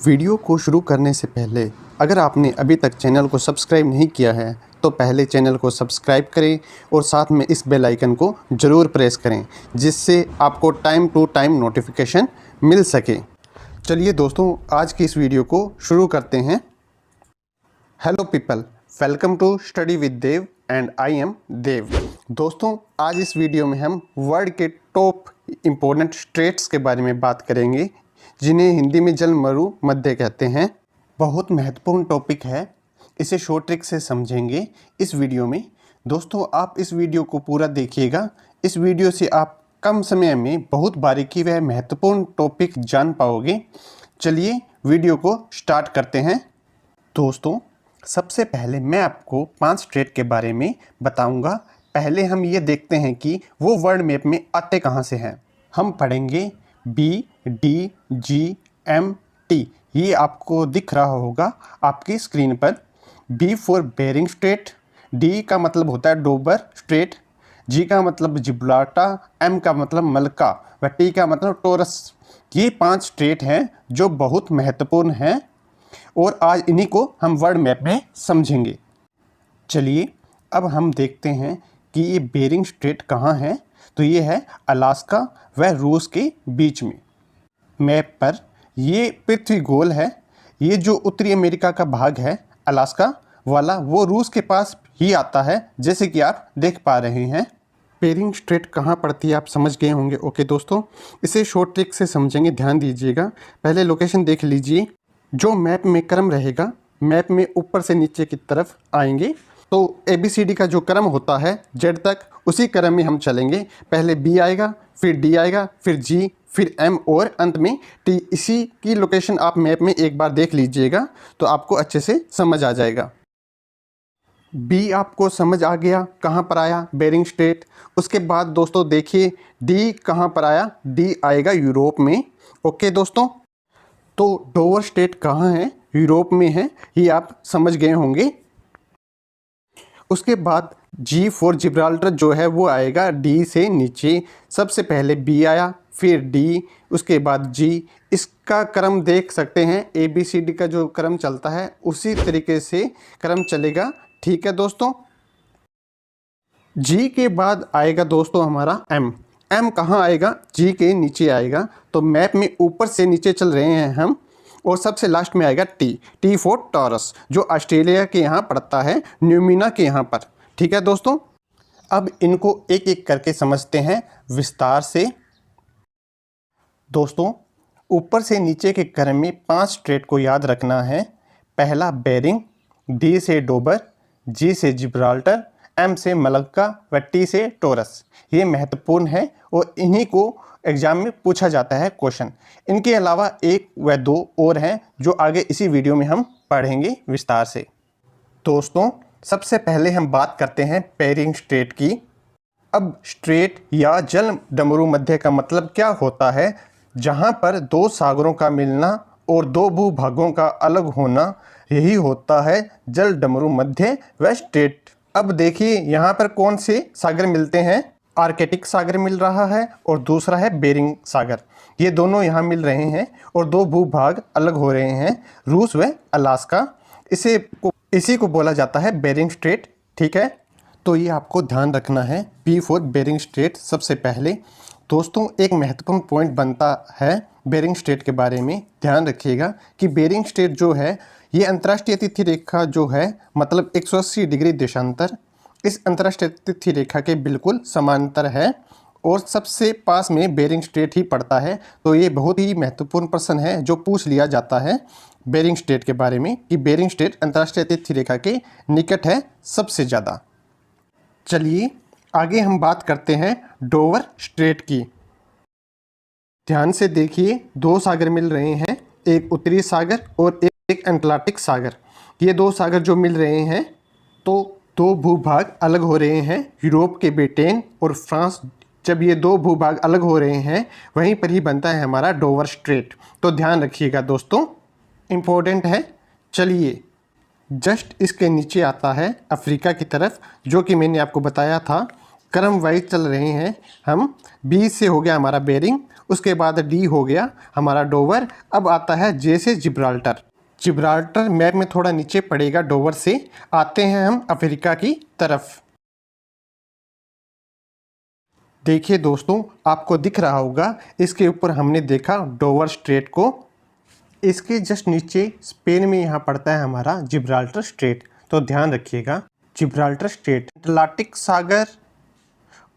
Video को शुरू करने से पहले अगर आपने अभी तक चैनल को सब्सक्राइब नहीं किया है तो पहले चैनल को सब्सक्राइब करें और साथ में इस बेल आइकन को ज़रूर प्रेस करें जिससे आपको टाइम टू टाइम नोटिफिकेशन मिल सके। चलिए दोस्तों, आज की इस वीडियो को शुरू करते हैं। Hello people, welcome to study with Dev and I am Dev. दोस्तों, आज इस वीडियो में हम वर्ल्ड के टॉप इम्पोर्टेंट स्टेट्स के बारे में बात करेंगे जिन्हें हिंदी में जल मरु मध्य कहते हैं। बहुत महत्वपूर्ण टॉपिक है, इसे शॉर्ट ट्रिक से समझेंगे इस वीडियो में। दोस्तों, आप इस वीडियो को पूरा देखिएगा। इस वीडियो से आप कम समय में बहुत बारीकी व महत्वपूर्ण टॉपिक जान पाओगे। चलिए वीडियो को स्टार्ट करते हैं। दोस्तों, सबसे पहले मैं आपको 5 स्टेट के बारे में बताऊंगा। पहले हम ये देखते हैं कि वो वर्ल्ड मैप में आते कहाँ से हैं। हम पढ़ेंगे BDGMT। ये आपको दिख रहा होगा आपकी स्क्रीन पर। B for Bering Strait, D का मतलब होता है डोबर स्ट्रेट, G का मतलब जिब्राल्टर, M का मतलब मलक्का व T का मतलब टॉरस। ये 5 स्ट्रेट हैं जो बहुत महत्वपूर्ण हैं और आज इन्हीं को हम वर्ल्ड मैप में समझेंगे। चलिए अब हम देखते हैं कि ये बेरिंग स्ट्रेट कहाँ है। तो ये है अलास्का व रूस के बीच में। मैप पर ये पृथ्वी गोल है। ये जो उत्तरी अमेरिका का भाग है अलास्का वाला, वो रूस के पास ही आता है, जैसे कि आप देख पा रहे हैं। बेरिंग स्ट्रेट कहाँ पड़ती है आप समझ गए होंगे। ओके दोस्तों, इसे शॉर्ट ट्रिक से समझेंगे, ध्यान दीजिएगा। पहले लोकेशन देख लीजिए। जो मैप में क्रम रहेगा, मैप में ऊपर से नीचे की तरफ आएंगे तो ABCD का जो क्रम होता है Z तक, उसी क्रम में हम चलेंगे। पहले B आएगा, फिर D आएगा, फिर G, फिर M और अंत में T। इसी की लोकेशन आप मैप में एक बार देख लीजिएगा तो आपको अच्छे से समझ आ जाएगा। B आपको समझ आ गया कहाँ पर आया, बेरिंग स्ट्रेट। उसके बाद दोस्तों देखिए D कहाँ पर आया, D आएगा यूरोप में। ओके दोस्तों, तो डोवर स्ट्रेट कहाँ है, यूरोप में है, ये आप समझ गए होंगे। उसके बाद G फॉर जिब्राल्टर जो है वो आएगा D से नीचे। सबसे पहले B आया, फिर D, उसके बाद G। इसका क्रम देख सकते हैं, ABCD का जो क्रम चलता है उसी तरीके से क्रम चलेगा। ठीक है दोस्तों। G के बाद आएगा दोस्तों हमारा M। M कहाँ आएगा, G के नीचे आएगा। तो मैप में ऊपर से नीचे चल रहे हैं हम। और सबसे लास्ट में आएगा T फॉर टॉरस, जो ऑस्ट्रेलिया के यहाँ पड़ता है, न्यूमिना के यहाँ पर। ठीक है दोस्तों, अब इनको एक एक करके समझते हैं विस्तार से। दोस्तों, ऊपर से नीचे के क्रम में 5 स्ट्रेट को याद रखना है। पहला बेरिंग, D से डोबर, G से जिब्राल्टर, M से मलक्का व T से टॉरस। ये महत्वपूर्ण है और इन्हीं को एग्जाम में पूछा जाता है क्वेश्चन। इनके अलावा 1 व 2 और हैं जो आगे इसी वीडियो में हम पढ़ेंगे विस्तार से। दोस्तों, सबसे पहले हम बात करते हैं बेरिंग स्ट्रेट की। अब स्ट्रेट या जल डमरू मध्य का मतलब क्या होता है, जहां पर 2 सागरों का मिलना और 2 भूभागों का अलग होना, यही होता है जल डमरू मध्य व स्ट्रेट। अब देखिए यहाँ पर कौन से सागर मिलते हैं। आर्कटिक सागर मिल रहा है और दूसरा है बेरिंग सागर। ये दोनों यहाँ मिल रहे हैं और 2 भूभाग अलग हो रहे हैं, रूस व अलास्का। इसी को बोला जाता है बेरिंग स्ट्रेट। ठीक है, तो ये आपको ध्यान रखना है। B for Bering Strait. सबसे पहले दोस्तों एक महत्वपूर्ण पॉइंट बनता है बेरिंग स्ट्रेट के बारे में, ध्यान रखिएगा कि बेरिंग स्ट्रेट जो है ये अंतर्राष्ट्रीय तिथि रेखा जो है, मतलब 180 डिग्री देशांतर इस अंतर्राष्ट्रीय तिथि रेखा के बिल्कुल समांतर है और सबसे पास में बेरिंग स्ट्रेट ही पड़ता है। तो ये बहुत ही महत्वपूर्ण प्रश्न है जो पूछ लिया जाता है बेरिंग स्ट्रेट के बारे में कि बेरिंग स्ट्रेट अंतर्राष्ट्रीय तिथि रेखा के निकट है सबसे ज़्यादा। चलिए आगे हम बात करते हैं डोवर स्ट्रेट की। ध्यान से देखिए, 2 सागर मिल रहे हैं, एक उत्तरी सागर और एक अटलांटिक सागर। ये 2 सागर जो मिल रहे हैं तो 2 भूभाग अलग हो रहे हैं, यूरोप के ब्रिटेन और फ्रांस। जब ये 2 भूभाग अलग हो रहे हैं वहीं पर ही बनता है हमारा डोवर स्ट्रेट। तो ध्यान रखिएगा दोस्तों, इम्पोर्टेंट है। चलिए जस्ट इसके नीचे आता है अफ्रीका की तरफ, जो कि मैंने आपको बताया था क्रम वाइज चल रहे हैं हम। B से हो गया हमारा बेरिंग उसके बाद डी हो गया हमारा डोवर। अब आता है जे से जिब्राल्टर। जिब्राल्टर मैप में थोड़ा नीचे पड़ेगा डोवर से। आते हैं हम अफ्रीका की तरफ। देखिए दोस्तों, आपको दिख रहा होगा इसके ऊपर हमने देखा डोवर स्ट्रेट को। इसके जस्ट नीचे स्पेन में यहाँ पड़ता है हमारा जिब्राल्टर स्ट्रेट। तो ध्यान रखिएगा, जिब्राल्टर स्ट्रेट अटलांटिक सागर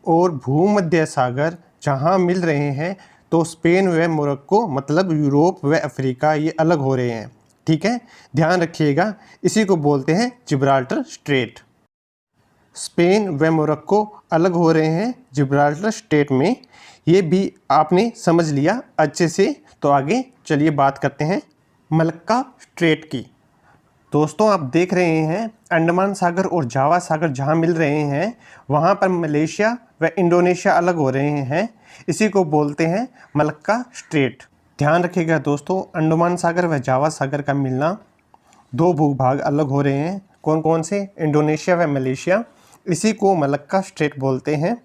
और भूमध्य सागर जहाँ मिल रहे हैं, तो स्पेन व मोरक्को मतलब यूरोप व अफ्रीका ये अलग हो रहे हैं। ठीक है, ध्यान रखिएगा, इसी को बोलते हैं जिब्राल्टर स्ट्रेट। स्पेन व मोरक्को अलग हो रहे हैं जिब्राल्टर स्ट्रेट में, ये भी आपने समझ लिया अच्छे से। तो आगे चलिए बात करते हैं मलक्का स्ट्रेट की। दोस्तों, आप देख रहे हैं अंडमान सागर और जावा सागर जहां मिल रहे हैं, वहां पर मलेशिया व इंडोनेशिया अलग हो रहे हैं। इसी को बोलते हैं मलक्का स्ट्रेट। ध्यान रखिएगा दोस्तों, अंडमान सागर व जावा सागर का मिलना, दो भूभाग अलग हो रहे हैं। कौन कौन से? इंडोनेशिया व मलेशिया। इसी को मलक्का स्ट्रेट बोलते हैं।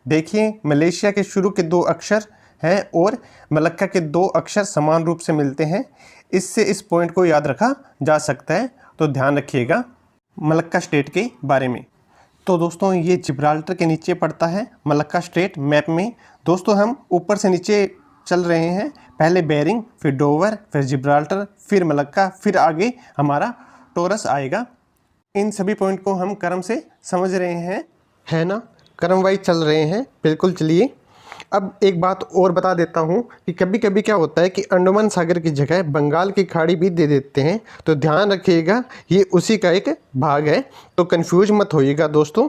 देखिए, मलेशिया के शुरू के दो अक्षर हैं और मलक्का के दो अक्षर समान रूप से मिलते हैं। इससे इस पॉइंट को याद रखा जा सकता है। तो ध्यान रखिएगा मलक्का स्ट्रेट के बारे में। तो दोस्तों, ये जिब्राल्टर के नीचे पड़ता है मलक्का स्ट्रेट मैप में। दोस्तों, हम ऊपर से नीचे चल रहे हैं। पहले बेरिंग, फिर डोवर, फिर जिब्राल्टर, फिर मलक्का, फिर आगे हमारा टोरस आएगा। इन सभी पॉइंट को हम क्रम से समझ रहे हैं, है ना? क्रम वाइज चल रहे हैं, बिल्कुल। चलिए, अब एक बात और बता देता हूँ कि कभी कभी क्या होता है कि अंडमान सागर की जगह बंगाल की खाड़ी भी दे देते हैं। तो ध्यान रखिएगा, ये उसी का एक भाग है, तो कंफ्यूज मत होइएगा दोस्तों।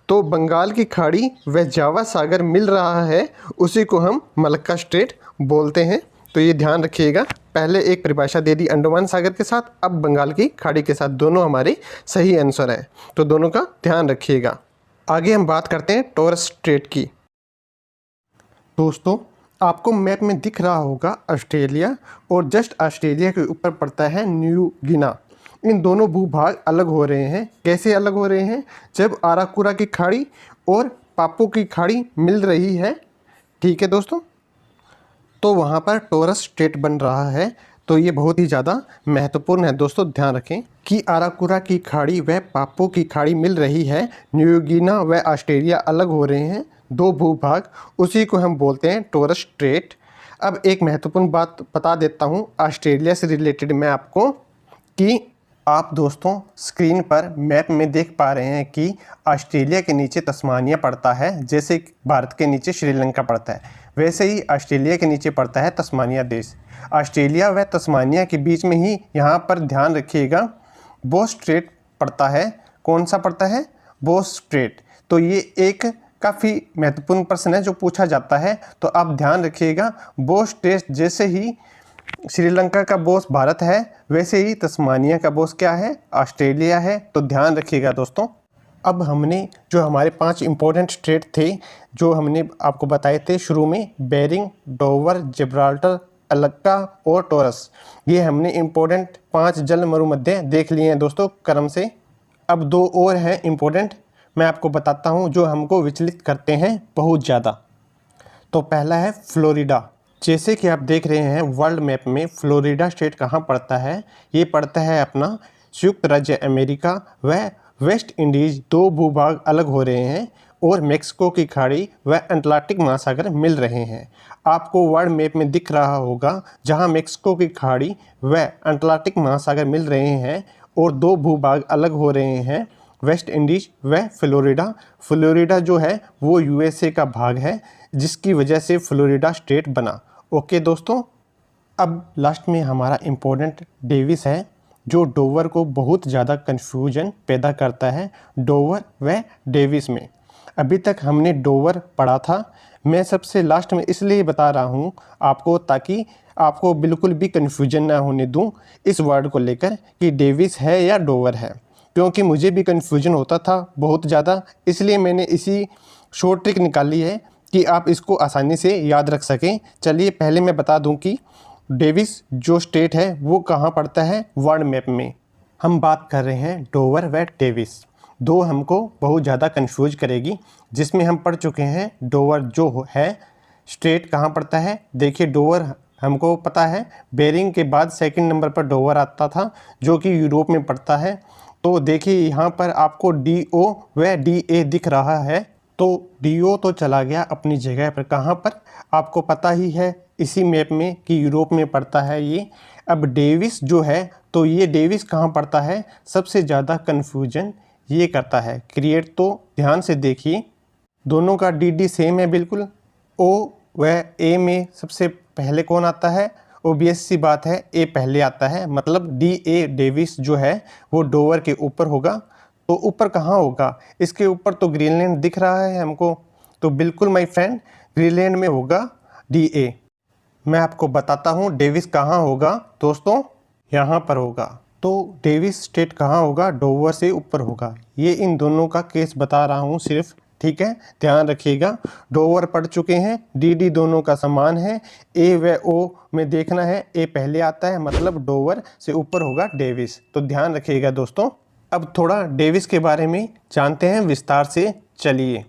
तो बंगाल की खाड़ी व जावा सागर मिल रहा है, उसी को हम मलक्का स्ट्रेट बोलते हैं। तो ये ध्यान रखिएगा, पहले एक परिभाषा दे दी अंडमान सागर के साथ, अब बंगाल की खाड़ी के साथ। दोनों हमारे सही आंसर है, तो दोनों का ध्यान रखिएगा। आगे हम बात करते हैं टॉरस स्ट्रेट की। दोस्तों, आपको मैप में दिख रहा होगा ऑस्ट्रेलिया, और जस्ट ऑस्ट्रेलिया के ऊपर पड़ता है न्यू गिना। इन दोनों भूभाग अलग हो रहे हैं। कैसे अलग हो रहे हैं? जब आराकुरा की खाड़ी और पापू की खाड़ी मिल रही है, ठीक है दोस्तों, तो वहाँ पर टॉरस स्ट्रेट बन रहा है। तो ये बहुत ही ज़्यादा महत्वपूर्ण है दोस्तों। ध्यान रखें कि आराकुरा की खाड़ी व पापू की खाड़ी मिल रही है, न्यू गिना व ऑस्ट्रेलिया अलग हो रहे हैं, दो भूभाग, उसी को हम बोलते हैं टॉरस स्ट्रेट। अब एक महत्वपूर्ण बात बता देता हूँ ऑस्ट्रेलिया से रिलेटेड मैं आपको, कि आप दोस्तों स्क्रीन पर मैप में देख पा रहे हैं कि ऑस्ट्रेलिया के नीचे तस्मानिया पड़ता है। जैसे भारत के नीचे श्रीलंका पड़ता है, वैसे ही ऑस्ट्रेलिया के नीचे पड़ता है तस्मानिया देश। ऑस्ट्रेलिया व तस्मानिया के बीच में ही यहाँ पर ध्यान रखिएगा बोस स्ट्रेट पड़ता है। कौन सा पड़ता है? बोस स्ट्रेट। तो ये एक काफ़ी महत्वपूर्ण प्रश्न है जो पूछा जाता है। तो आप ध्यान रखिएगा, बोस स्ट्रेट जैसे ही श्रीलंका का बोस भारत है, वैसे ही तस्मानिया का बोस क्या है? ऑस्ट्रेलिया है। तो ध्यान रखिएगा दोस्तों। अब हमने जो हमारे 5 इम्पोर्टेंट स्ट्रेट थे, जो हमने आपको बताए थे शुरू में, बेरिंग, डोवर, जिब्राल्टर, मलक्का और टॉरस, ये हमने इम्पोर्टेंट 5 जल मरुमध्य देख लिए हैं दोस्तों क्रम से। अब 2 और हैं इम्पोर्टेंट, मैं आपको बताता हूँ, जो हमको विचलित करते हैं बहुत ज़्यादा। तो पहला है फ्लोरिडा। जैसे कि आप देख रहे हैं वर्ल्ड मैप में फ्लोरिडा स्टेट कहाँ पड़ता है? ये पड़ता है अपना संयुक्त राज्य अमेरिका व वेस्ट इंडीज़। दो भूभाग अलग हो रहे हैं और मेक्सिको की खाड़ी व अटलांटिक महासागर मिल रहे हैं। आपको वर्ल्ड मैप में दिख रहा होगा जहां मेक्सिको की खाड़ी व अटलांटिक महासागर मिल रहे हैं और दो भूभाग अलग हो रहे हैं, वेस्ट इंडीज व फ्लोरिडा। फ्लोरिडा जो है वो यूएसए का भाग है, जिसकी वजह से फ्लोरिडा स्टेट बना। ओके दोस्तों, अब लास्ट में हमारा इम्पोर्टेंट डेविस है, जो डोवर को बहुत ज़्यादा कन्फ्यूजन पैदा करता है। डोवर व डेविस में अभी तक हमने डोवर पढ़ा था। मैं सबसे लास्ट में इसलिए बता रहा हूँ आपको, ताकि आपको बिल्कुल भी कन्फ्यूजन ना होने दूँ इस वर्ड को लेकर कि डेविस है या डोवर है, क्योंकि मुझे भी कन्फ्यूजन होता था बहुत ज़्यादा। इसलिए मैंने इसी शॉर्ट ट्रिक निकाली है कि आप इसको आसानी से याद रख सकें। चलिए पहले मैं बता दूं कि डेविस जो स्टेट है वो कहाँ पड़ता है वर्ल्ड मैप में। हम बात कर रहे हैं डोवर व डेविस। दो हमको बहुत ज़्यादा कंफ्यूज करेगी, जिसमें हम पढ़ चुके हैं डोवर जो है स्ट्रेट कहाँ पड़ता है? देखिए डोवर हमको पता है बेरिंग के बाद सेकंड नंबर पर डोवर आता था जो कि यूरोप में पड़ता है। तो देखिए यहाँ पर आपको DO व DA दिख रहा है। तो DO तो चला गया अपनी जगह पर, कहाँ पर आपको पता ही है इसी मैप में कि यूरोप में पड़ता है ये। अब डेविस जो है, तो ये डेविस कहाँ पड़ता है? सबसे ज़्यादा कन्फ्यूजन ये करता है क्रिएट। तो ध्यान से देखिए दोनों का DD सेम है बिल्कुल। O व A में सबसे पहले कौन आता है? ओबियस सी बात है A पहले आता है, मतलब DA डेविस जो है वो डोवर के ऊपर होगा। तो ऊपर कहाँ होगा? इसके ऊपर तो ग्रीनलैंड दिख रहा है हमको, तो बिल्कुल माय फ्रेंड ग्रीनलैंड में होगा DA। मैं आपको बताता हूँ डेविस कहाँ होगा दोस्तों, यहाँ पर होगा। तो डेविस स्टेट कहाँ होगा? डोवर से ऊपर होगा। ये इन दोनों का केस बता रहा हूँ सिर्फ, ठीक है, ध्यान रखिएगा। डोवर पढ़ चुके हैं, DD दोनों का समान है। A व O में देखना है, A पहले आता है मतलब डोवर से ऊपर होगा डेविस। तो ध्यान रखिएगा दोस्तों। अब थोड़ा डेविस के बारे में जानते हैं विस्तार से, चलिए।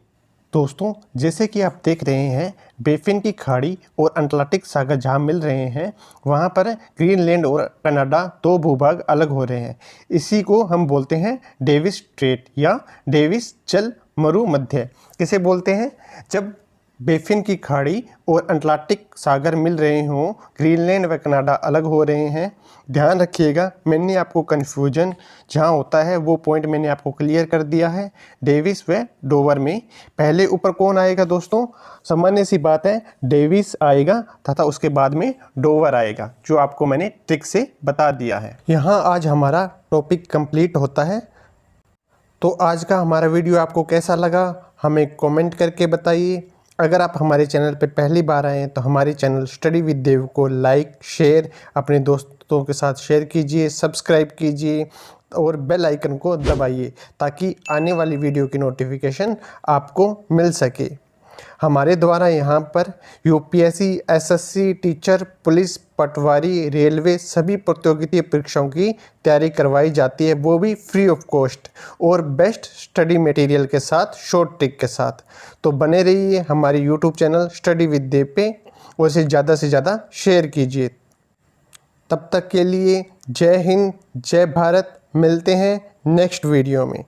दोस्तों जैसे कि आप देख रहे हैं बेफिन की खाड़ी और अटलांटिक सागर जहाँ मिल रहे हैं वहाँ पर ग्रीनलैंड और कनाडा दो भूभाग अलग हो रहे हैं। इसी को हम बोलते हैं डेविस स्ट्रेट या डेविस जल मरु मध्य। किसे बोलते हैं? जब बेफिन की खाड़ी और अटलांटिक सागर मिल रहे हों, ग्रीनलैंड व कनाडा अलग हो रहे हैं। ध्यान रखिएगा, मैंने आपको कन्फ्यूजन जहाँ होता है वो पॉइंट मैंने आपको क्लियर कर दिया है। डेविस व डोवर में पहले ऊपर कौन आएगा दोस्तों? सामान्य सी बात है, डेविस आएगा तथा उसके बाद में डोवर आएगा, जो आपको मैंने ट्रिक से बता दिया है। यहाँ आज हमारा टॉपिक कंप्लीट होता है। तो आज का हमारा वीडियो आपको कैसा लगा हमें कमेंट करके बताइए। अगर आप हमारे चैनल पर पहली बार आए हैं तो हमारे चैनल स्टडी विद देव को लाइक शेयर अपने दोस्तों के साथ शेयर कीजिए, सब्सक्राइब कीजिए और बेल आइकन को दबाइए ताकि आने वाली वीडियो की नोटिफिकेशन आपको मिल सके। हमारे द्वारा यहाँ पर UPSC, SSC, टीचर, पुलिस, पटवारी, रेलवे सभी प्रतियोगिता परीक्षाओं की तैयारी करवाई जाती है, वो भी फ्री ऑफ कॉस्ट और बेस्ट स्टडी मटेरियल के साथ, शॉर्ट ट्रिक के साथ। तो बने रहिए हमारे YouTube चैनल स्टडी विद देव पे और इसे ज़्यादा से ज़्यादा शेयर कीजिए। तब तक के लिए जय हिंद, जय भारत। मिलते हैं नेक्स्ट वीडियो में।